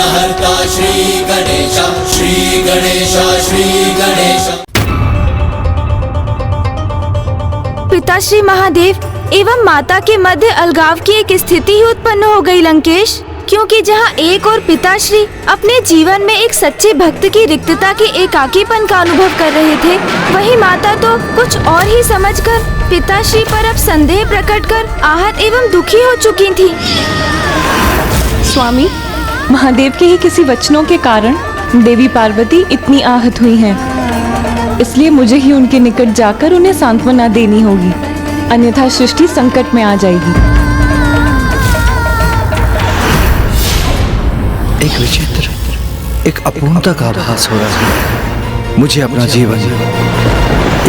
विघ्नहर्ता श्री गणेश, श्री गणेश, श्री गणेश। पिताश्री महादेव एवं माता के मध्य अलगाव की एक स्थिति ही उत्पन्न हो गई लंकेश, क्योंकि जहाँ एक और पिताश्री अपने जीवन में एक सच्चे भक्त की रिक्तता के एकाकीपन का अनुभव कर रहे थे, वहीं माता तो कुछ और ही समझकर पिताश्री पर अब संदेह प्रकट कर आहत एवं दुखी हो चुकी थी। स्वामी, महादेव के ही किसी वचनों के कारण देवी पार्वती इतनी आहत हुई हैं। इसलिए मुझे ही उनके निकट जाकर उन्हें सांत्वना देनी होगी, अन्यथा सृष्टि संकट में आ जाएगी। एक विचित्र, एक अपूर्णता का आभास हो रहा है। मुझे अपना जीवन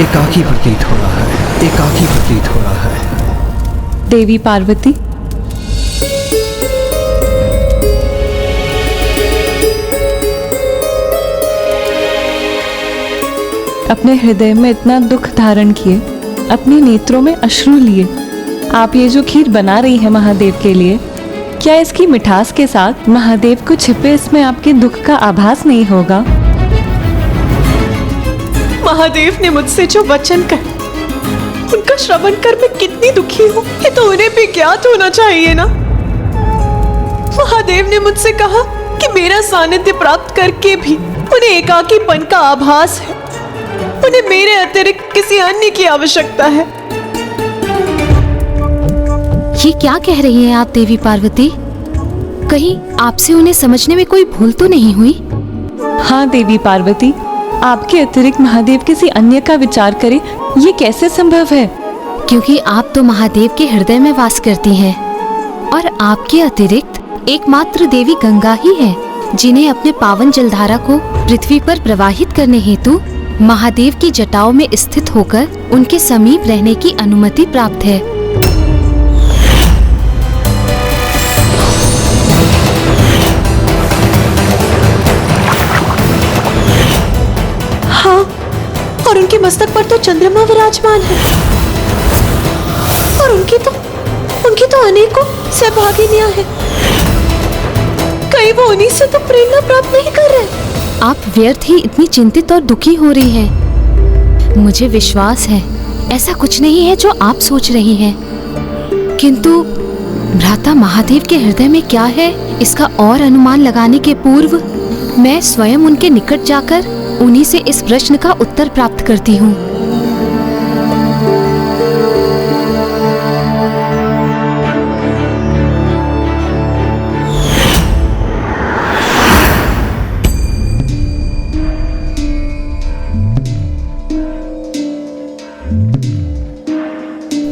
एकाकी प्रतीत हो रहा है, एकाकी प्रतीत हो रहा है। देवी पार्वती, अपने हृदय में इतना दुख धारण किए, अपने नेत्रों में अश्रु लिए, आप ये जो खीर बना रही है महादेव के लिए, क्या इसकी मिठास के साथ महादेव को छिपे इसमें आपके दुख का आभास नहीं होगा? महादेव ने मुझसे जो वचन कहे, उनका श्रवण कर मैं कितनी दुखी हूँ, ये तो उन्हें भी ज्ञात होना चाहिए ना। महादेव ने मुझसे कहा कि मेरा सानिध्य प्राप्त करके भी उन्हें एकाकीपन का आभास है, उन्हें मेरे अतिरिक्त किसी अन्य की आवश्यकता है। ये क्या कह रही हैं आप देवी पार्वती? कहीं आपसे उन्हें समझने में कोई भूल तो नहीं हुई? हाँ देवी पार्वती, आपके अतिरिक्त महादेव किसी अन्य का विचार करे, ये कैसे संभव है? क्योंकि आप तो महादेव के हृदय में वास करती हैं और आपके अतिरिक्त एकमात्र देवी गंगा ही है जिन्हें अपने पावन जलधारा को पृथ्वी पर प्रवाहित करने हेतु महादेव की जटाओं में स्थित होकर उनके समीप रहने की अनुमति प्राप्त है। हाँ, और उनके मस्तक पर तो चंद्रमा विराजमान है और उनकी तो अनेकों सहभागिनियां हैं। कहीं वो उन्हीं से तो प्रेरणा प्राप्त नहीं कर रहे? आप व्यर्थ ही इतनी चिंतित और दुखी हो रही हैं। मुझे विश्वास है ऐसा कुछ नहीं है जो आप सोच रही हैं। किंतु भ्राता महादेव के हृदय में क्या है, इसका और अनुमान लगाने के पूर्व मैं स्वयं उनके निकट जाकर उन्हीं से इस प्रश्न का उत्तर प्राप्त करती हूँ।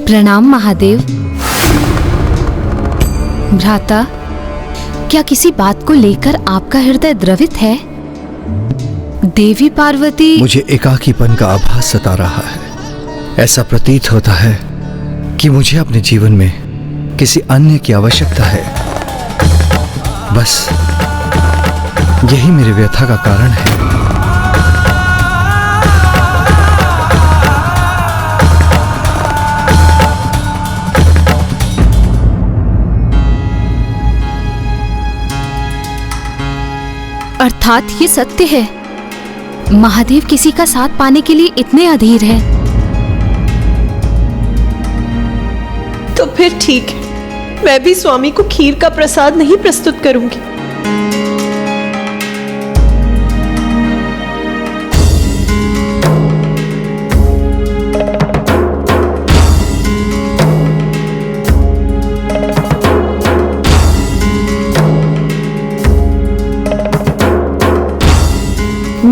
प्रणाम महादेव। भ्राता, क्या किसी बात को लेकर आपका हृदय द्रवित है? देवी पार्वती, मुझे एकाकीपन का आभास सता रहा है। ऐसा प्रतीत होता है कि मुझे अपने जीवन में किसी अन्य की आवश्यकता है। बस यही मेरे व्यथा का कारण है। अर्थात ये सत्य है, महादेव किसी का साथ पाने के लिए इतने अधीर हैं। तो फिर ठीक है, मैं भी स्वामी को खीर का प्रसाद नहीं प्रस्तुत करूंगी।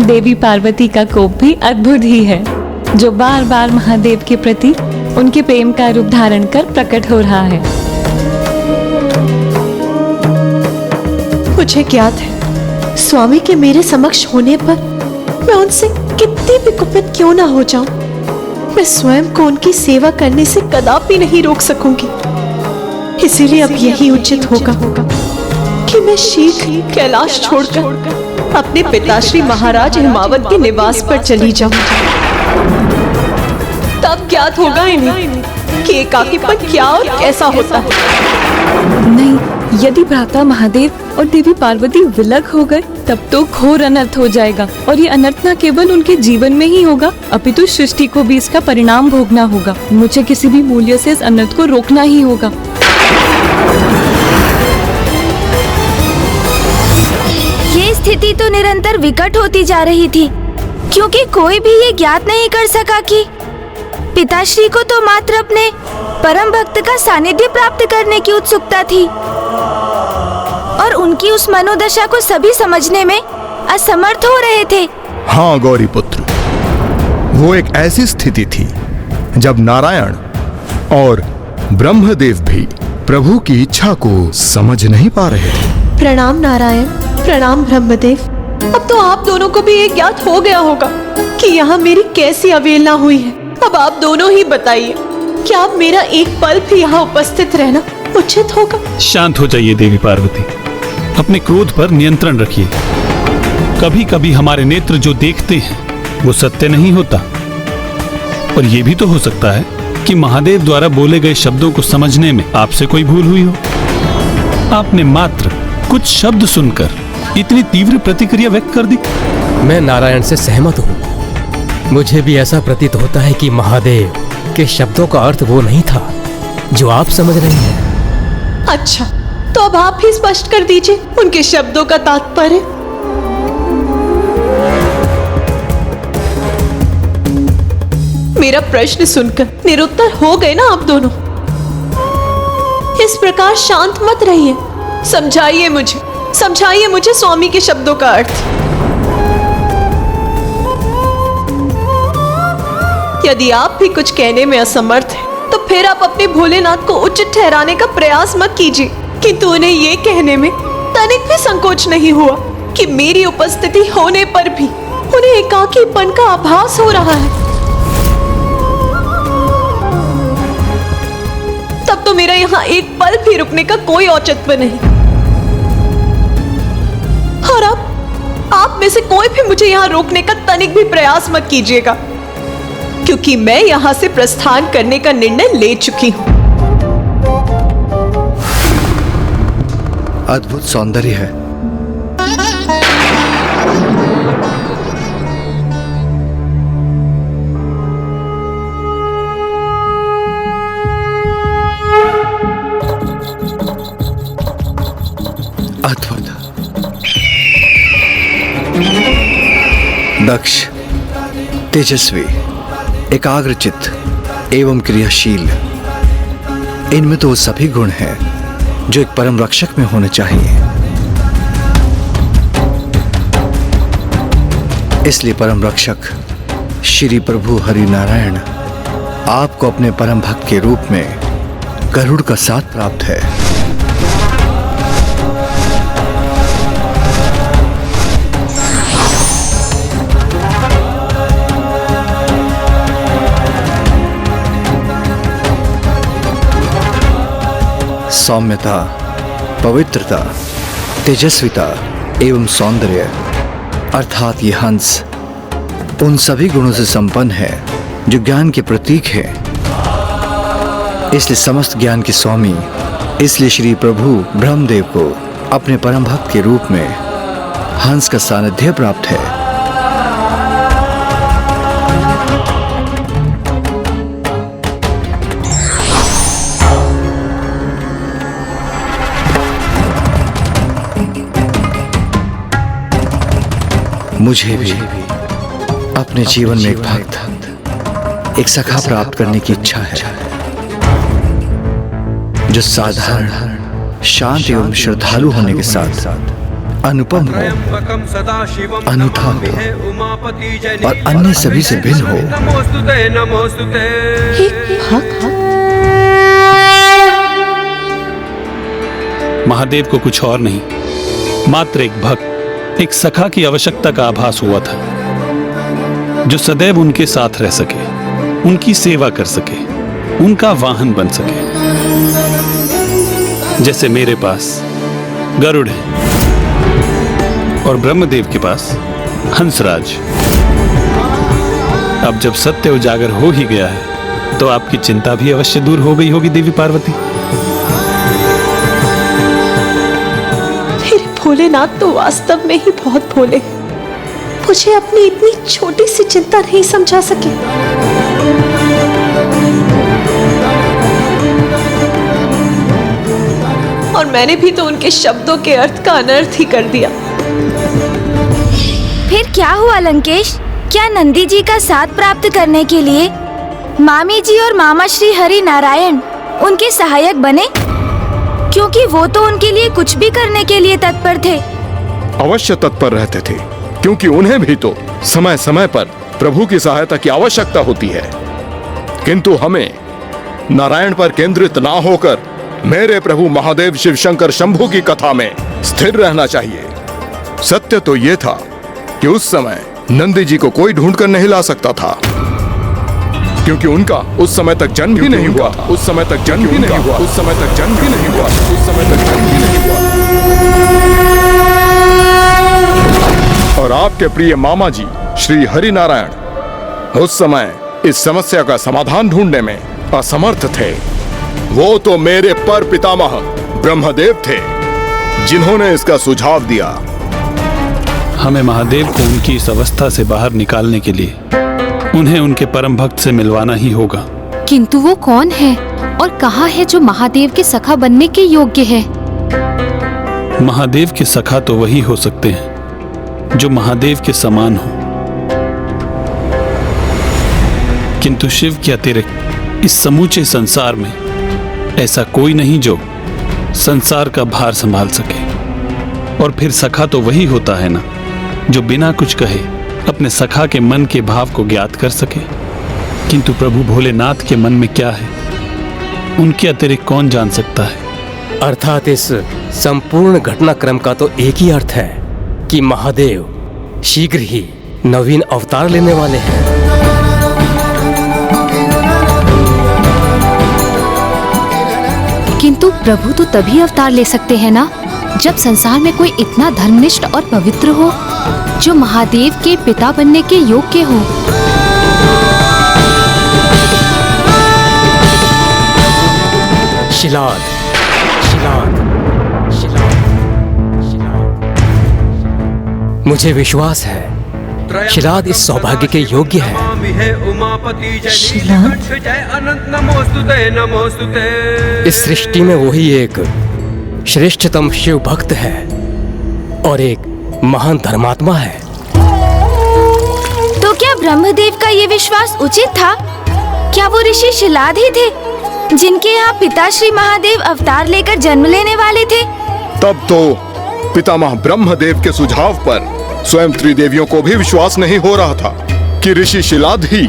देवी पार्वती का कोप भी अद्भुत ही है, जो बार बार महादेव के प्रति उनके प्रेम का रूप धारण कर प्रकट हो रहा है। मुझे ज्ञात है, स्वामी के मेरे समक्ष होने पर मैं उनसे कितनी भी कुपित क्यों ना हो जाऊं, मैं स्वयं को उनकी सेवा करने से कदापि नहीं रोक सकूंगी। इसीलिए अब यही उचित होगा कि मैं शीघ्र कैलाश छोड़कर अपने पिताश्री महाराज हिमावत के निवास पर चली जाऊं। तब ज्ञात होगा इन्हें कि एकाकीपन क्या और कैसा होता है। नहीं, यदि भ्राता महादेव और देवी पार्वती विलग हो गए तब तो घोर अनर्थ हो जाएगा, और ये अनर्थ न केवल उनके जीवन में ही होगा अपितु सृष्टि को भी इसका परिणाम भोगना होगा। मुझे किसी भी मूल्य से इस अनर्थ को रोकना ही होगा। ये स्थिति तो निरंतर विकट होती जा रही थी, क्योंकि कोई भी ये ज्ञात नहीं कर सका कि पिताश्री को तो मात्र अपने परम भक्त का सानिध्य प्राप्त करने की उत्सुकता थी, और उनकी उस मनोदशा को सभी समझने में असमर्थ हो रहे थे। हाँ गौरी पुत्र, वो एक ऐसी स्थिति थी जब नारायण और ब्रह्मदेव भी प्रभु की इच्छा को समझ नहीं पा रहे थे। प्रणाम नारायण, प्रणाम ब्रह्मदेव। अब तो आप दोनों को भी ये ज्ञात हो गया होगा कि यहाँ मेरी कैसी अवहेलना हुई है। अब आप दोनों ही बताइए, क्या अब मेरा एक पल भी यहाँ उपस्थित रहना उचित होगा? शांत हो जाइए देवी पार्वती, अपने क्रोध पर नियंत्रण रखिए। कभी कभी हमारे नेत्र जो देखते हैं वो सत्य नहीं होता, और ये भी तो हो सकता है कि महादेव द्वारा बोले गए शब्दों को समझने में आपसे कोई भूल हुई हो। आपने मात्र कुछ शब्द सुनकर इतनी तीव्र प्रतिक्रिया व्यक्त कर दी। मैं नारायण से सहमत हूँ। मुझे भी ऐसा प्रतीत होता है कि महादेव के शब्दों का अर्थ वो नहीं था जो आप समझ रहे हैं। अच्छा, तो अब आप ही स्पष्ट कर दीजिए उनके शब्दों का तात्पर्य। मेरा प्रश्न सुनकर निरुत्तर हो गए ना आप दोनों? इस प्रकार शांत मत रहिए, समझाइए मुझे स्वामी के शब्दों का अर्थ। यदि आप भी कुछ कहने में असमर्थ हैं, तो फिर आप अपने भोलेनाथ को उचित ठहराने का प्रयास मत कीजिए। किंतु उन्हें ये कहने में तनिक भी संकोच नहीं हुआ कि मेरी उपस्थिति होने पर भी उन्हें एकाकीपन का आभास हो रहा है। तब तो मेरा यहाँ एक पल भी रुकने का कोई औचित्य नहीं। और अब आप में से कोई भी मुझे यहाँ रोकने का तनिक भी प्रयास मत कीजिएगा, क्योंकि मैं यहां से प्रस्थान करने का निर्णय ले चुकी हूं। अद्भुत सौंदर्य है। अद्भुत। दक्ष, तेजस्वी, एकाग्रचित्त एवं क्रियाशील, इनमें तो वो सभी गुण हैं जो एक परम रक्षक में होने चाहिए। इसलिए परम रक्षक श्री प्रभु हरि नारायण आपको अपने परम भक्त के रूप में गरुड़ का साथ प्राप्त है। सौम्यता, पवित्रता, तेजस्विता एवं सौंदर्य अर्थात ये हंस उन सभी गुणों से संपन्न है जो ज्ञान के प्रतीक है। इसलिए समस्त ज्ञान के स्वामी, इसलिए श्री प्रभु ब्रह्मदेव को अपने परम भक्त के रूप में हंस का सानिध्य प्राप्त है। मुझे भी अपने जीवन में एक भक्त, एक सखा प्राप्त करने की इच्छा है जो साधारण, शांत एवं श्रद्धालु होने के साथ अनुपम हो, अनूठा हो और अन्य सभी से भिन्न हो। महादेव को कुछ और नहीं, मात्र एक भक्त, एक सखा की आवश्यकता का आभास हुआ था जो सदैव उनके साथ रह सके, उनकी सेवा कर सके, उनका वाहन बन सके। जैसे मेरे पास गरुड़ है और ब्रह्मदेव के पास हंसराज। अब जब सत्य उजागर हो ही गया है तो आपकी चिंता भी अवश्य दूर हो गई होगी देवी पार्वती। भोलेनाथ तो वास्तव में ही बहुत भोले हैं। मुझे अपनी इतनी छोटी सी चिंता नहीं समझा सके। और मैंने भी तो उनके शब्दों के अर्थ का अनर्थ ही कर दिया। फिर क्या हुआ लंकेश? क्या नंदी जी का साथ प्राप्त करने के लिए मामी जी और मामा श्री हरि नारायण उनके सहायक बने? क्योंकि वो तो उनके लिए कुछ भी करने के लिए तत्पर थे। अवश्य तत्पर रहते थे, क्योंकि उन्हें भी तो समय समय पर प्रभु की सहायता की आवश्यकता होती है। किंतु हमें नारायण पर केंद्रित ना होकर मेरे प्रभु महादेव शिव शंकर शंभु की कथा में स्थिर रहना चाहिए। सत्य तो ये था कि उस समय नंदी जी को कोई ढूंढ कर नहीं ला सकता था, क्योंकि उनका उस समय तक जन्म भी नहीं हुआ था। उस समय तक जन्म भी नहीं हुआ। उस समय तक जन्म भी नहीं हुआ। उस समय तक जन्म भी नहीं हुआ। और आपके प्रिय मामा जी श्री हरि नारायण उस समय इस समस्या का समाधान ढूंढने में असमर्थ थे। वो तो मेरे पर पितामह ब्रह्मदेव थे, जिन्होंने इसका सुझाव दिया। हमें महादेव को उनकी इस अवस्था से बाहर निकालने के लिए उन्हें उनके परम भक्त से मिलवाना ही होगा। किंतु वो कौन है और कहाँ है जो महादेव के सखा बनने के योग्य है? महादेव के सखा तो वही हो सकते हैं जो महादेव के समान हो, किंतु शिव के अतिरिक्त इस समूचे संसार में ऐसा कोई नहीं जो संसार का भार संभाल सके। और फिर सखा तो वही होता है ना, जो बिना कुछ कहे अपने सखा के मन के भाव को ज्ञात कर सके। किंतु प्रभु भोलेनाथ के मन में क्या है, उनके अतिरिक्त कौन जान सकता है? अर्थात इस संपूर्ण घटनाक्रम का तो एक ही अर्थ है कि महादेव शीघ्र ही नवीन अवतार लेने वाले हैं। किंतु प्रभु तो तभी अवतार ले सकते हैं ना, जब संसार में कोई इतना धर्मनिष्ठ और पवित्र हो जो महादेव के पिता बनने के योग्य हो। शिलाद, शिलाद, शिलाद, शिलाद। मुझे विश्वास है शिलाद इस सौभाग्य के योग्य है। इस सृष्टि में वही एक श्रेष्ठतम शिव भक्त है और एक महान धर्मात्मा है। तो क्या ब्रह्मदेव का ये विश्वास उचित था? क्या वो ऋषि शिलाद ही थे जिनके यहाँ पिता श्री महादेव अवतार लेकर जन्म लेने वाले थे? तब तो पितामह ब्रह्मदेव के सुझाव पर स्वयं त्रिदेवियों को भी विश्वास नहीं हो रहा था कि ऋषि शिलाद ही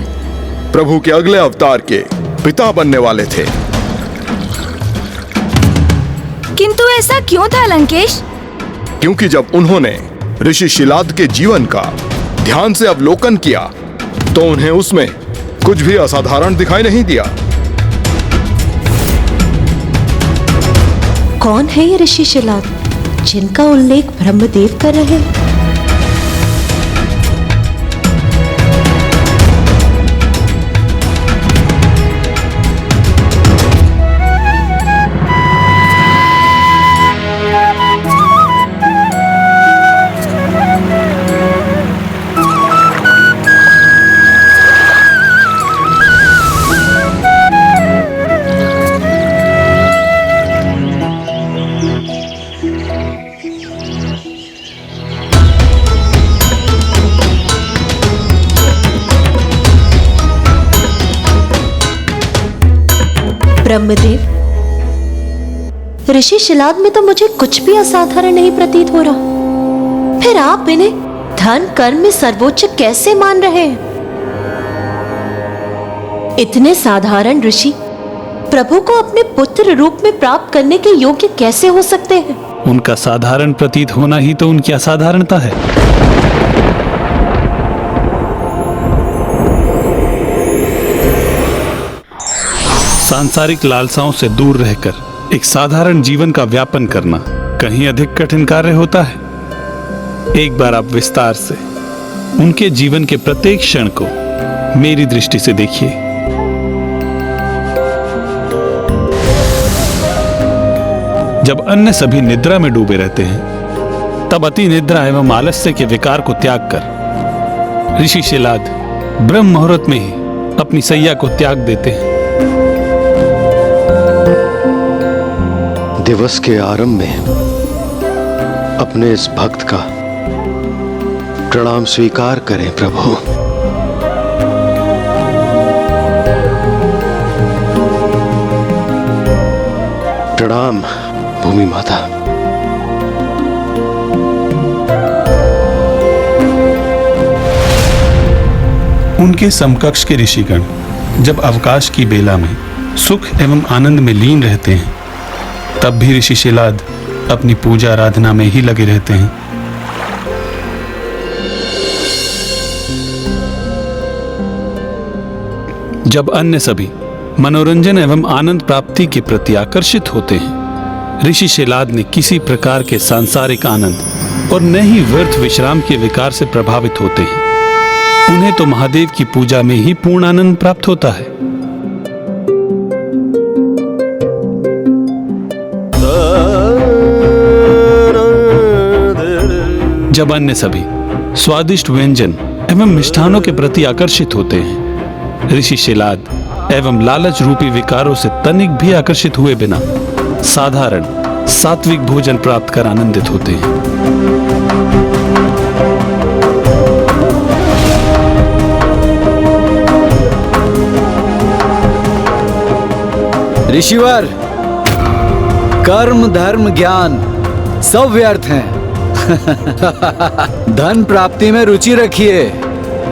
प्रभु के अगले अवतार के पिता बनने वाले थे। किंतु ऐसा क्यों था लंकेश? क्योंकि जब उन्होंने ऋषि शिलाद के जीवन का ध्यान से अवलोकन किया तो उन्हें उसमें कुछ भी असाधारण दिखाई नहीं दिया। कौन है ये ऋषि शिलाद जिनका उल्लेख ब्रह्मदेव कर रहे हैं? ब्रह्मदेव, ऋषि शिलाद में तो मुझे कुछ भी असाधारण नहीं प्रतीत हो रहा। फिर आप इन्हें धन कर्म में सर्वोच्च कैसे मान रहे हैं? इतने साधारण ऋषि प्रभु को अपने पुत्र रूप में प्राप्त करने के योग्य कैसे हो सकते हैं? उनका साधारण प्रतीत होना ही तो उनकी असाधारणता है। सांसारिक लालसाओं से दूर रहकर एक साधारण जीवन का व्यापन करना कहीं अधिक कठिन कार्य होता है। एक बार आप विस्तार से उनके जीवन के प्रत्येक क्षण को मेरी दृष्टि से देखिए। जब अन्य सभी निद्रा में डूबे रहते हैं, तब अति निद्रा एवं आलस्य के विकार को त्याग कर ऋषि शिलाद ब्रह्म मुहूर्त में ही अपनी सैया को त्याग देते हैं। दिवस के आरंभ में अपने इस भक्त का प्रणाम स्वीकार करें प्रभु। प्रणाम भूमि माता। उनके समकक्ष के ऋषिगण जब अवकाश की बेला में सुख एवं आनंद में लीन रहते हैं, तब भी ऋषि शिलाद अपनी पूजा आराधना में ही लगे रहते हैं। जब अन्य सभी मनोरंजन एवं आनंद प्राप्ति के प्रति आकर्षित होते हैं, ऋषि शिलाद ने किसी प्रकार के सांसारिक आनंद और न ही व्यर्थ विश्राम के विकार से प्रभावित होते हैं। उन्हें तो महादेव की पूजा में ही पूर्ण आनंद प्राप्त होता है। जब अन्य सभी स्वादिष्ट व्यंजन एवं मिष्ठानों के प्रति आकर्षित होते हैं, ऋषि शिलाद एवं लालच रूपी विकारों से तनिक भी आकर्षित हुए बिना साधारण सात्विक भोजन प्राप्त कर आनंदित होते हैं। ऋषिवर, कर्म धर्म ज्ञान सब व्यर्थ हैं। धन प्राप्ति में रुचि रखिए।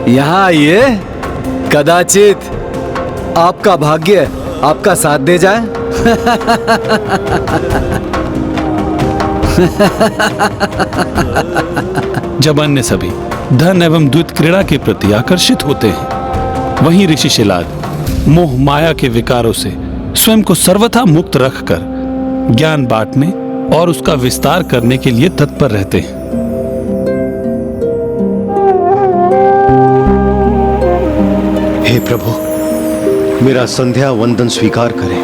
यहाँ आइए, कदाचित आपका भाग्य आपका साथ दे जाए। जब अन्य सभी धन एवं द्वैत क्रीड़ा के प्रति आकर्षित होते हैं, वहीं ऋषि शिलाद मोह माया के विकारों से स्वयं को सर्वथा मुक्त रखकर ज्ञान बांटने और उसका विस्तार करने के लिए तत्पर रहते हैं। हे प्रभु, मेरा संध्या वंदन स्वीकार करें।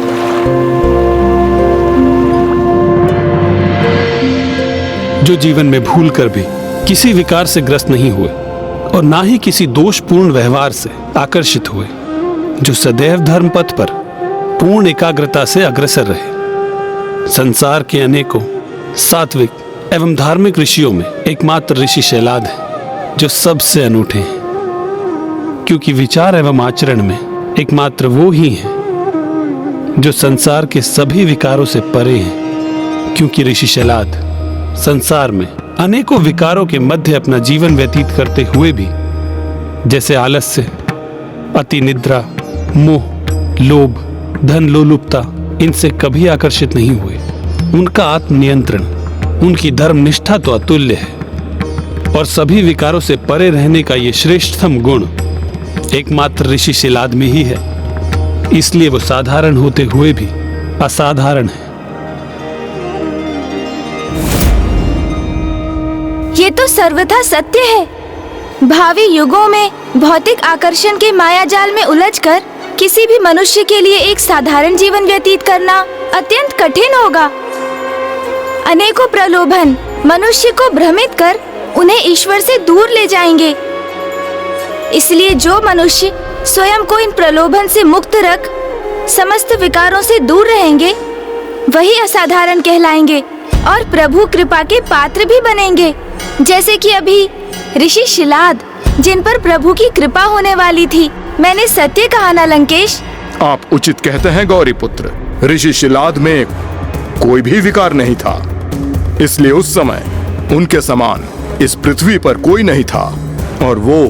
जो जीवन में भूल कर भी किसी विकार से ग्रस्त नहीं हुए और ना ही किसी दोषपूर्ण व्यवहार से आकर्षित हुए, जो सदैव धर्म पथ पर पूर्ण एकाग्रता से अग्रसर रहे। संसार के अनेकों सात्विक एवं धार्मिक ऋषियों में एकमात्र ऋषि शिलाद है जो सबसे अनूठे हैं, क्योंकि विचार एवं आचरण में एकमात्र वो ही हैं जो संसार के सभी विकारों से परे हैं। क्योंकि ऋषि शिलाद संसार में अनेकों विकारों के मध्य अपना जीवन व्यतीत करते हुए भी, जैसे आलस्य, अति निद्रा, मोह, लोभ, धन लोलुपता, इनसे कभी आकर्षित नहीं हुए। उनका आत्मनियंत्रण, उनकी धर्मनिष्ठा तो अतुल्य है और सभी विकारों से परे रहने का ये श्रेष्ठतम गुण एकमात्र ऋषि शिलाद में ही है। इसलिए वो साधारण होते हुए भी असाधारण है। ये तो सर्वथा सत्य है। भावी युगों में भौतिक आकर्षण के मायाजाल में उलझकर किसी भी मनुष्य के लिए एक साधारण जीवन व्यतीत करना अत्यंत कठिन होगा। अनेकों प्रलोभन मनुष्य को भ्रमित कर उन्हें ईश्वर से दूर ले जाएंगे। इसलिए जो मनुष्य स्वयं को इन प्रलोभन से मुक्त रख समस्त विकारों से दूर रहेंगे, वही असाधारण कहलाएंगे और प्रभु कृपा के पात्र भी बनेंगे। जैसे कि अभी ऋषि शिलाद, जिन पर प्रभु की कृपा होने वाली थी। मैंने सत्य कहा ना लंकेश? आप उचित कहते हैं गौरी पुत्र। ऋषि शिलाद में कोई भी विकार नहीं था, इसलिए उस समय उनके समान इस पृथ्वी पर कोई नहीं था और वो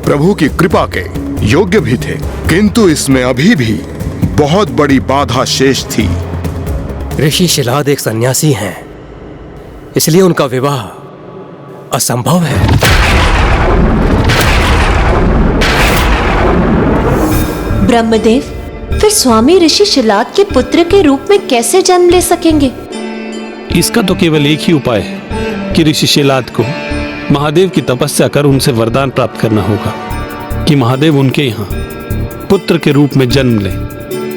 प्रभु की कृपा के योग्य भी थे। किंतु इसमें अभी भी बहुत बड़ी बाधा शेष थी। ऋषि शिलाद एक सन्यासी हैं, इसलिए उनका विवाह असंभव है। ब्रह्मदेव फिर स्वामी ऋषि शिलाद के पुत्र के रूप में कैसे जन्म ले सकेंगे? इसका तो केवल एक ही उपाय है कि ऋषि शिलाद को महादेव की तपस्या कर उनसे वरदान प्राप्त करना होगा कि महादेव उनके यहाँ पुत्र के रूप में जन्म ले।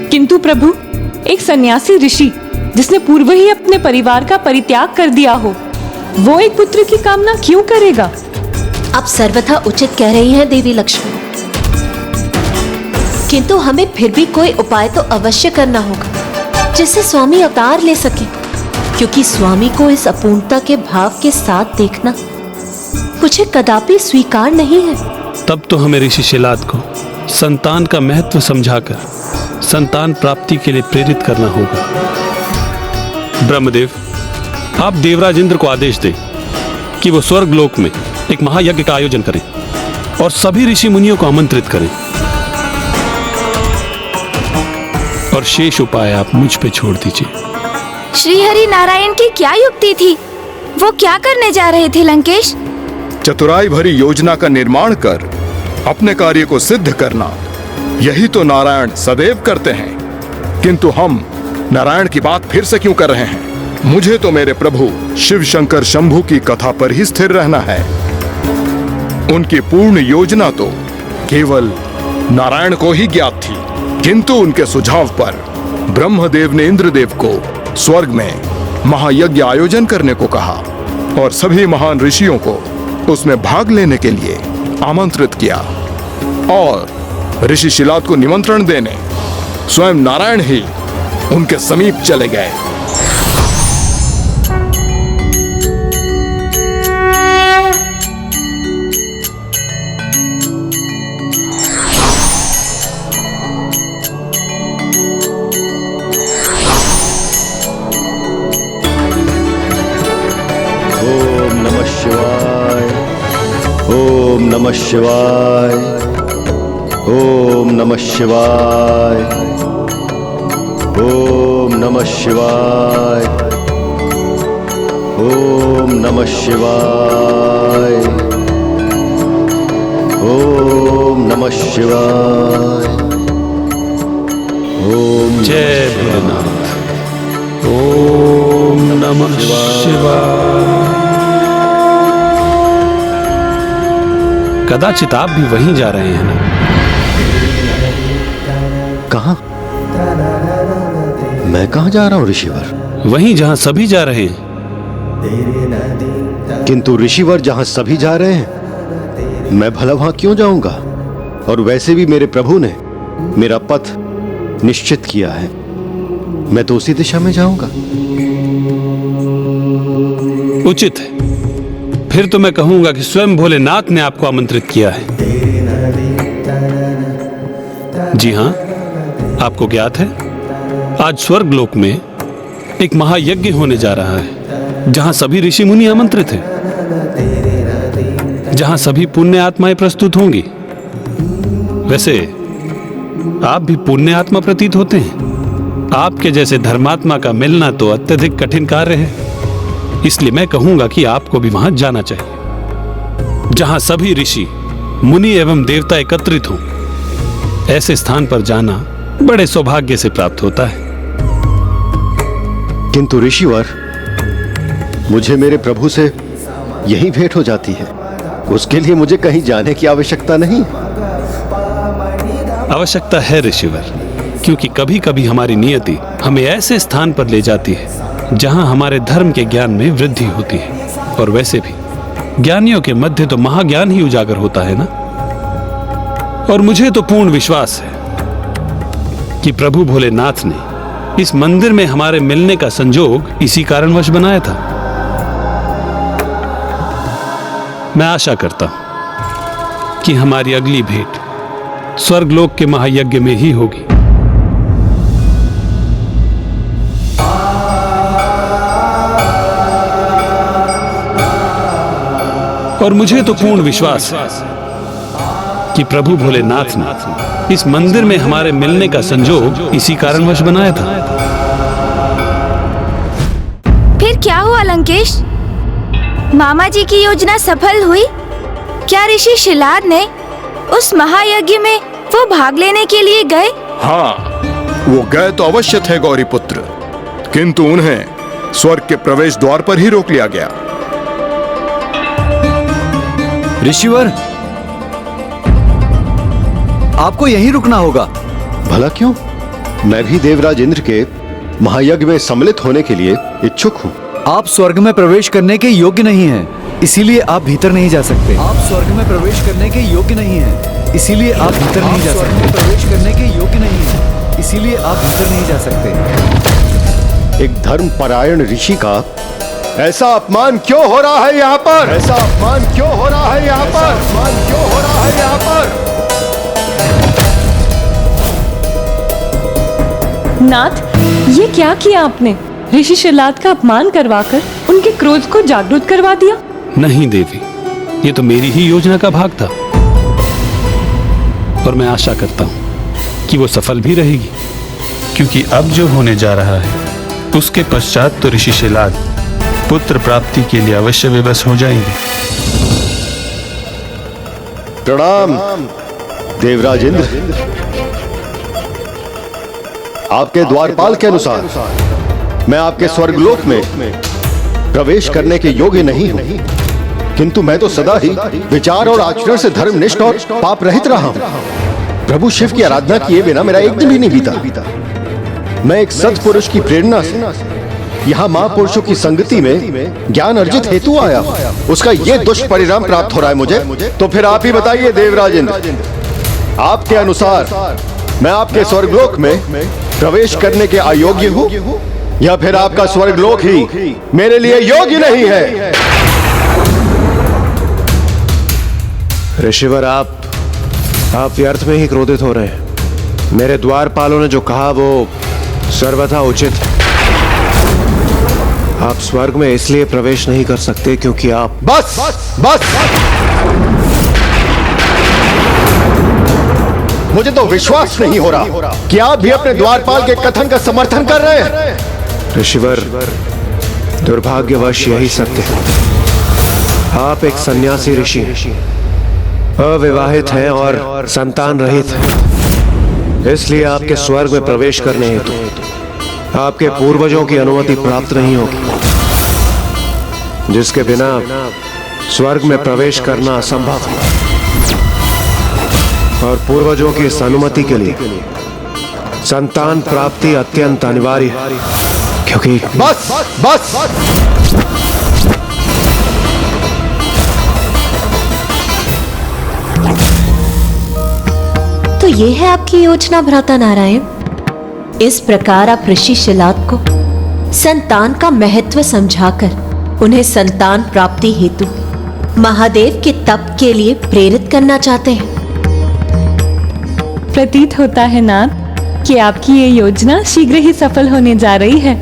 किंतु प्रभु, एक सन्यासी ऋषि जिसने पूर्व ही अपने परिवार का परित्याग कर दिया हो, वो एक पुत्र की कामना क्यों करेगा? आप सर्वथा उचित कह रही हैं देवी लक्ष्मी, किंतु हमें फिर भी कोई उपाय तो अवश्य करना होगा जिससे स्वामी अवतार ले सके, क्योंकि स्वामी को इस अपूर्णता के भाव के साथ देखना मुझे कदापि स्वीकार नहीं है। तब तो हमें ऋषि शिलाद को संतान का महत्व समझाकर संतान प्राप्ति के लिए प्रेरित करना होगा। ब्रह्मदेव, आप देवराज इंद्र को आदेश दें कि वो स्वर्ग लोक में एक महायज्ञ का आयोजन करें और सभी ऋषि मुनियों को आमंत्रित करें, और शेष उपाय आप मुझ पे छोड़ दीजिए। श्री हरि नारायण की क्या युक्ति थी? वो क्या करने जा रहे थे लंकेश? चतुराई भरी योजना का निर्माण कर अपने कार्य को सिद्ध करना, यही तो नारायण सदैव करते हैं। किंतु हम नारायण की बात फिर से क्यों कर रहे हैं? मुझे तो मेरे प्रभु शिव शंकर शंभु की कथा पर ही स्थिर रहना है। उनकी पूर्ण योजना तो केवल नारायण को ही ज्ञात थी, किंतु उनके सुझाव पर ब्रह्मदेव ने इंद्रदेव को स्वर्ग में महायज्ञ आयोजन करने को कहा और सभी महान ऋषियों को उसमें भाग लेने के लिए आमंत्रित किया, और ऋषि शिलाद को निमंत्रण देने स्वयं नारायण ही उनके समीप चले गए। ओम नमः शिवाय, ओम नमः शिवाय, ओम नमः शिवाय, ओम नमः शिवाय, ओम नमः शिवाय, ओम जय भोलेनाथ। ओम नमः शिवाय। कदाचित आप भी वहीं जा रहे हैं ना? कहाँ? मैं कहाँ जा रहा हूँ ऋषिवर? वहीं जहां सभी जा रहे हैं। किंतु ऋषिवर जहां सभी जा रहे हैं, मैं भला वहां क्यों जाऊंगा? और वैसे भी मेरे प्रभु ने मेरा पथ निश्चित किया है, मैं तो उसी दिशा में जाऊंगा। उचित है। फिर तो मैं कहूंगा कि स्वयं भोलेनाथ ने आपको आमंत्रित किया है। जी हां, आपको ज्ञात है आज स्वर्ग लोक में एक महायज्ञ होने जा रहा है, जहां सभी ऋषि मुनि आमंत्रित हैं, जहां सभी पुण्य आत्माएं प्रस्तुत होंगी। वैसे आप भी पुण्य आत्मा प्रतीत होते हैं। आपके जैसे धर्मात्मा का मिलना तो अत्यधिक कठिन कार्य है, इसलिए मैं कहूंगा कि आपको भी वहां जाना चाहिए, जहां सभी ऋषि मुनि एवं देवता एकत्रित हों। ऐसे स्थान पर जाना बड़े सौभाग्य से प्राप्त होता है। किंतु ऋषिवर, मुझे मेरे प्रभु से यही भेंट हो जाती है, उसके लिए मुझे कहीं जाने की आवश्यकता नहीं। आवश्यकता है ऋषिवर, क्योंकि कभी कभी हमारी नियति हमें ऐसे स्थान पर ले जाती है जहां हमारे धर्म के ज्ञान में वृद्धि होती है। और वैसे भी ज्ञानियों के मध्य तो महाज्ञान ही उजागर होता है ना। और मुझे तो पूर्ण विश्वास है कि प्रभु भोलेनाथ ने इस मंदिर में हमारे मिलने का संजोग इसी कारणवश बनाया था। मैं आशा करता हूं कि हमारी अगली भेंट स्वर्गलोक के महायज्ञ में ही होगी। और मुझे तो पूर्ण विश्वास है कि प्रभु भोलेनाथ ने इस मंदिर में हमारे मिलने का संजोग इसी कारणवश बनाया था। फिर क्या हुआ लंकेश? मामा जी की योजना सफल हुई? क्या ऋषि शिलाद ने उस महायज्ञ में वो भाग लेने के लिए गए? हाँ, वो गए तो अवश्य थे गौरी पुत्र, किंतु उन्हें स्वर्ग के प्रवेश द्वार पर ही रोक लिया गया। ऋषिवर, आपको यहीं रुकना होगा। भला क्यों? मैं भी देवराज इंद्र के महायज्ञ में सम्मिलित होने के लिए इच्छुक हूँ। आप स्वर्ग में प्रवेश करने के योग्य नहीं हैं, इसीलिए आप भीतर नहीं जा सकते। आप स्वर्ग में प्रवेश करने के योग्य नहीं हैं, इसीलिए आप भीतर नहीं जा सकते। प्रवेश करने के योग्य नहीं हैं, इसीलिए आप भीतर नहीं जा सकते। एक धर्मपरायण ऋषि का ऐसा अपमान क्यों हो रहा है यहाँ पर? ऐसा अपमान क्यों हो रहा है यहाँ पर? अपमान क्यों हो रहा है यहाँ पर? नाथ, ये क्या किया आपने? ऋषि शिलाद का अपमान करवाकर उनके क्रोध को जागरूक करवा दिया। नहीं देवी, ये तो मेरी ही योजना का भाग था और मैं आशा करता हूं कि वो सफल भी रहेगी, क्योंकि अब जो होने जा रहा है उसके पश्चात तो ऋषि शिलाद पुत्र प्राप्ति के लिए अवश्य विवश हो जाएंगे। प्रणाम देवराज इंद्र। आपके द्वारपाल के अनुसार मैं आपके स्वर्गलोक में प्रवेश करने के योग्य नहीं हूं, किंतु मैं तो सदा ही विचार और आचरण से धर्मनिष्ठ और पाप रहित रहा हूं। प्रभु शिव की आराधना किए बिना मेरा एक दिन भी नहीं बीता। मैं एक सत्पुरुष की प्रेरणा से यहाँ महापुरुषों की संगति में ज्ञान अर्जित हेतु आया, उसका ये दुष्परिणाम प्राप्त हो रहा है मुझे। तो फिर आप ही बताइए देवराज इंद्र, आपके अनुसार मैं आपके स्वर्गलोक में प्रवेश करने के अयोग्य हूँ या फिर आपका स्वर्गलोक ही मेरे लिए योग्य नहीं है? ऋषिवर, आप व्यर्थ में ही क्रोधित हो रहे हैं। मेरे द्वारपालों ने जो कहा वो सर्वथा उचित है। आप स्वर्ग में इसलिए प्रवेश नहीं कर सकते क्योंकि आप बस मुझे तो विश्वास नहीं हो रहा कि आप भी अपने द्वारपाल के कथन का समर्थन कर रहे हैं। ऋषिवर, दुर्भाग्यवश यही सत्य है। आप एक सन्यासी ऋषि हैं, अविवाहित हैं और संतान रहित हैं। इसलिए आपके स्वर्ग में प्रवेश करने हेतु आपके पूर्वजों की अनुमति प्राप्त नहीं होगी, जिसके बिना स्वर्ग में प्रवेश करना असंभव है। और पूर्वजों की इस अनुमति के लिए संतान प्राप्ति अत्यंत अनिवार्य है, क्योंकि बस तो ये है आपकी योजना भ्राता नारायण। इस प्रकार आप ऋषि शिलाद को संतान का महत्व समझाकर उन्हें संतान प्राप्ति हेतु महादेव के तप के लिए प्रेरित करना चाहते हैं। प्रतीत होता है नाथ कि आपकी ये योजना शीघ्र ही सफल होने जा रही है।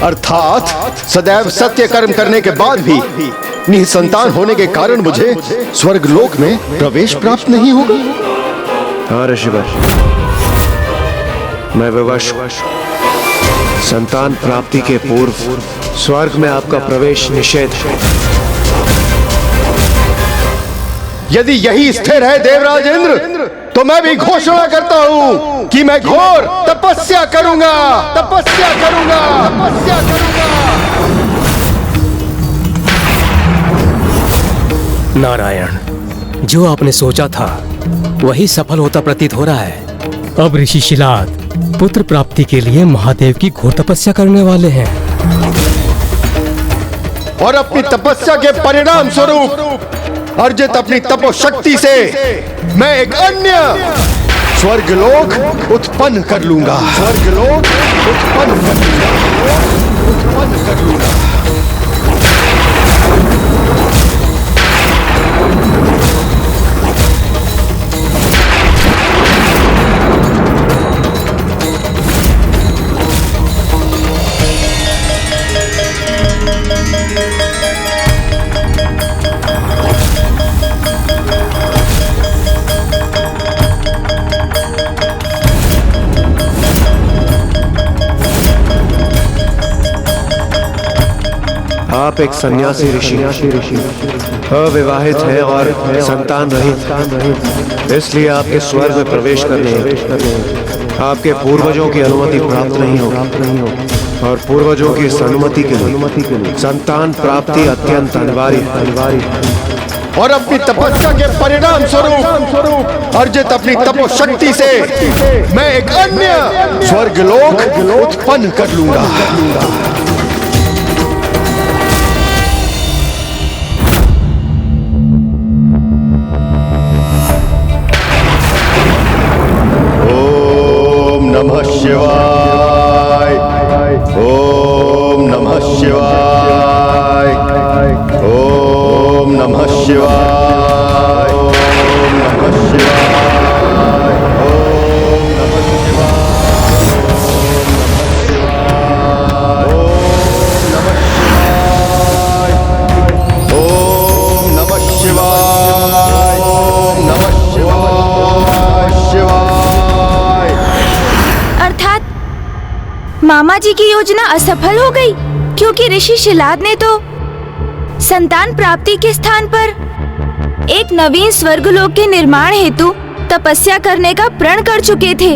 अर्थात सदैव सत्य कर्म करने के बाद भी निसंतान होने के कारण मुझे स्वर्गलोक में प्रवेश प्राप्त नहीं होगा। हाँ ऋषिवर, मैं विवश संतान प्राप्ति के पूर्व स्वर्ग में आपका प्रवेश निषेध है। यदि यही स्थिर है देवराज इंद्र, तो मैं भी घोषणा करता हूँ कि मैं घोर तपस्या करूंगा। नारायण, जो आपने सोचा था वही सफल होता प्रतीत हो रहा है। अब ऋषि शिलाद पुत्र प्राप्ति के लिए महादेव की घोर तपस्या करने वाले हैं और अपनी तपस्या के परिणाम स्वरूप अर्जित अपनी तपोशक्ति से मैं एक अन्य स्वर्गलोक उत्पन्न कर लूंगा। आप एक सन्यासी ऋषि अविवाहित हैं और संतान रहित, इसलिए आपके स्वर्ग में प्रवेश करने आपके पूर्वजों की अनुमति प्राप्त नहीं होगी और पूर्वजों की इस अनुमति के लिए संतान प्राप्ति अत्यंत अनिवार्य है। और अपनी तपस्या के परिणाम स्वरूप अर्जित अपनी तपोशक्ति से मैं एक अन्य स्वर्गलोक उत्पन्न कर लूंगा। ओम नमः शिवाय, ओम नमः शिवाय, ओम नमः शिवाय, ओम नमः शिवाय, ओम नमः शिवाय, ओम नमः शिवाय, ओम नमः शिवाय, शिवाय। अर्थात मामा जी की योजना असफल हो गई, क्योंकि ऋषि शिलाद ने तो संतान प्राप्ति के स्थान पर एक नवीन स्वर्गलोक के निर्माण हेतु तपस्या करने का प्रण कर चुके थे।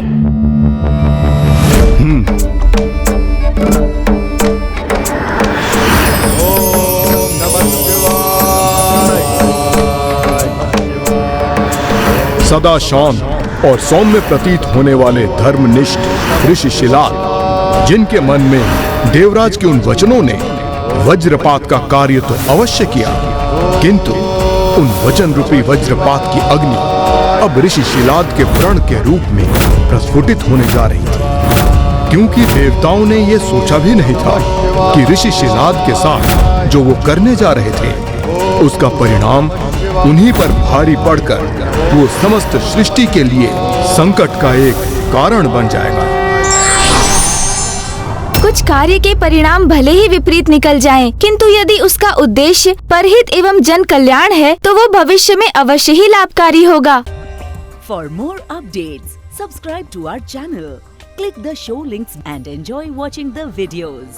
सदा शांत और सौम्य प्रतीत होने वाले धर्मनिष्ठ ऋषि शिलाद, जिनके मन में देवराज के उन वचनों ने वज्रपात का कार्य तो अवश्य किया, किंतु उन वचन रूपी वज्रपात की अग्नि अब ऋषि शिलाद के व्रण के रूप में प्रस्फुटित होने जा रही थी, क्योंकि देवताओं ने यह सोचा भी नहीं था कि ऋषि शिलाद के साथ जो वो करने जा रहे थे उसका परिणाम उन्हीं पर भारी पड़कर वो समस्त सृष्टि के लिए संकट का एक कारण बन जाएगा। कुछ कार्य के परिणाम भले ही विपरीत निकल जाएं, किंतु यदि उसका उद्देश्य परहित एवं जन कल्याण है तो वो भविष्य में अवश्य ही लाभकारी होगा। For more updates, subscribe to our channel, click the show links and enjoy watching the videos.